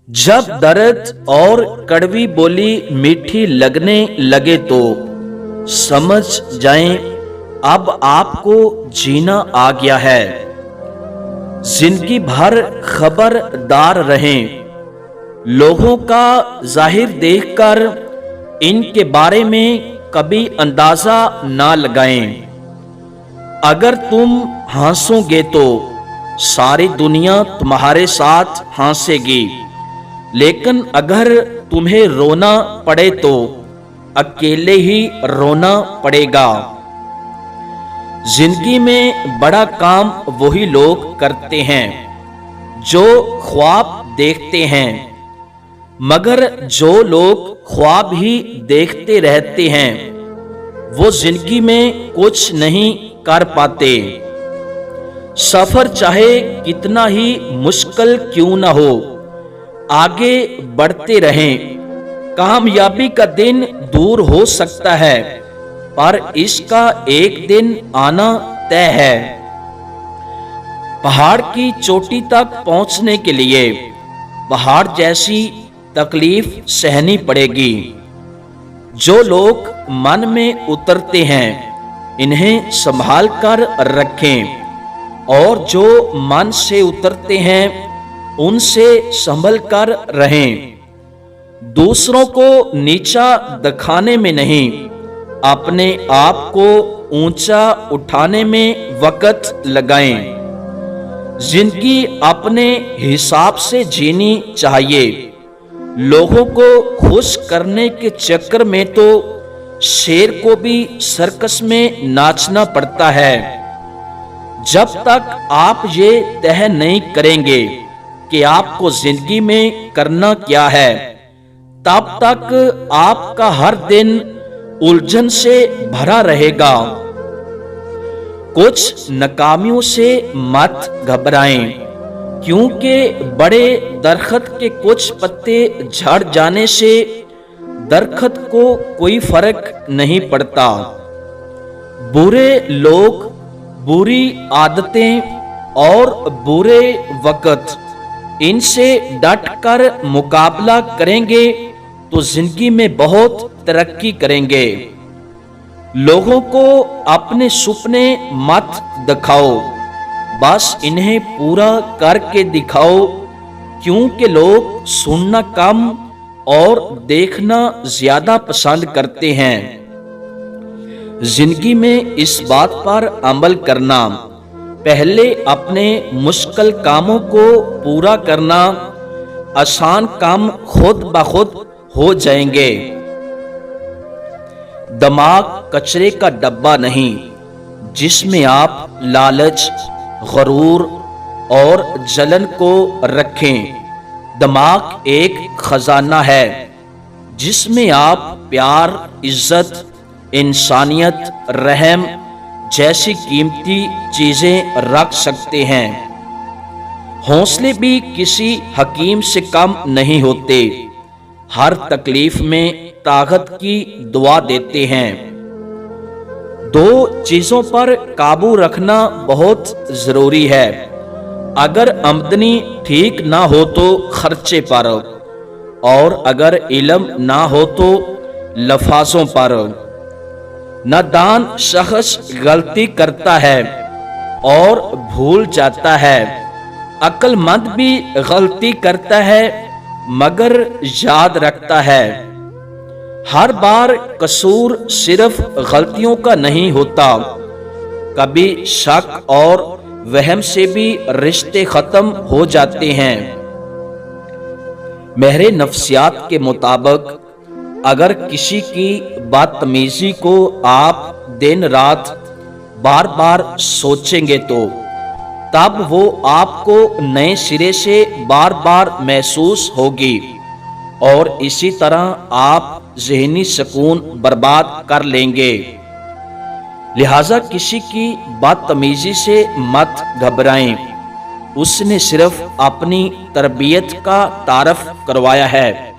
जब दर्द और कड़वी बोली मीठी लगने लगे तो समझ जाएं अब आपको जीना आ गया है। जिंदगी भर खबरदार रहें, लोगों का जाहिर देखकर इनके बारे में कभी अंदाजा ना लगाएं। अगर तुम हंसोगे तो सारी दुनिया तुम्हारे साथ हंसेगी, लेकिन अगर तुम्हें रोना पड़े तो अकेले ही रोना पड़ेगा। जिंदगी में बड़ा काम वही लोग करते हैं जो ख्वाब देखते हैं, मगर जो लोग ख्वाब ही देखते रहते हैं वो जिंदगी में कुछ नहीं कर पाते। सफर चाहे कितना ही मुश्किल क्यों ना हो, आगे बढ़ते रहें। कामयाबी का दिन दूर हो सकता है, पर इसका एक दिन आना तय है। पहाड़ की चोटी तक पहुंचने के लिए पहाड़ जैसी तकलीफ सहनी पड़ेगी। जो लोग मन में उतरते हैं इन्हें संभाल कर रखें, और जो मन से उतरते हैं उनसे संभल कर रहें। दूसरों को नीचा दिखाने में नहीं, अपने आप को ऊंचा उठाने में वक्त लगाएं। जिंदगी अपने हिसाब से जीनी चाहिए। लोगों को खुश करने के चक्कर में तो शेर को भी सर्कस में नाचना पड़ता है। जब तक आप ये तय नहीं करेंगे कि आपको जिंदगी में करना क्या है, तब तक आपका हर दिन उलझन से भरा रहेगा। कुछ नाकामियों से मत घबराएं, क्योंकि बड़े दरख्त के कुछ पत्ते झड़ जाने से दरख्त को कोई फर्क नहीं पड़ता। बुरे लोग, बुरी आदतें और बुरे वक्त, इनसे डट कर मुकाबला करेंगे तो जिंदगी में बहुत तरक्की करेंगे। लोगों को अपने सपने मत दिखाओ, बस इन्हें पूरा करके दिखाओ, क्योंकि लोग सुनना कम और देखना ज्यादा पसंद करते हैं। जिंदगी में इस बात पर अमल करना, पहले अपने मुश्किल कामों को पूरा करना, आसान काम खुद ब खुद हो जाएंगे। दिमाग कचरे का डब्बा नहीं जिसमें आप लालच, गरूर और जलन को रखें। दिमाग एक खजाना है जिसमें आप प्यार, इज्जत, इंसानियत, रहम जैसी कीमती चीजें रख सकते हैं। हौसले भी किसी हकीम से कम नहीं होते, हर तकलीफ में ताकत की दुआ देते हैं। दो चीजों पर काबू रखना बहुत जरूरी है। अगर आमदनी ठीक ना हो तो खर्चे पर, और अगर इल्म ना हो तो लफाजों पर। नादान शख्स गलती करता है और भूल जाता है, अक्लमंद भी गलती करता है मगर याद रखता है। हर बार कसूर सिर्फ गलतियों का नहीं होता, कभी शक और वहम से भी रिश्ते खत्म हो जाते हैं। मेरे नफ्सियात के मुताबिक अगर किसी की बदतमीजी को आप दिन रात बार बार सोचेंगे तो तब वो आपको नए सिरे से बार बार महसूस होगी, और इसी तरह आप ज़हनी सुकून बर्बाद कर लेंगे। लिहाजा किसी की बदतमीजी से मत घबराएं, उसने सिर्फ अपनी तरबियत का तारफ करवाया है।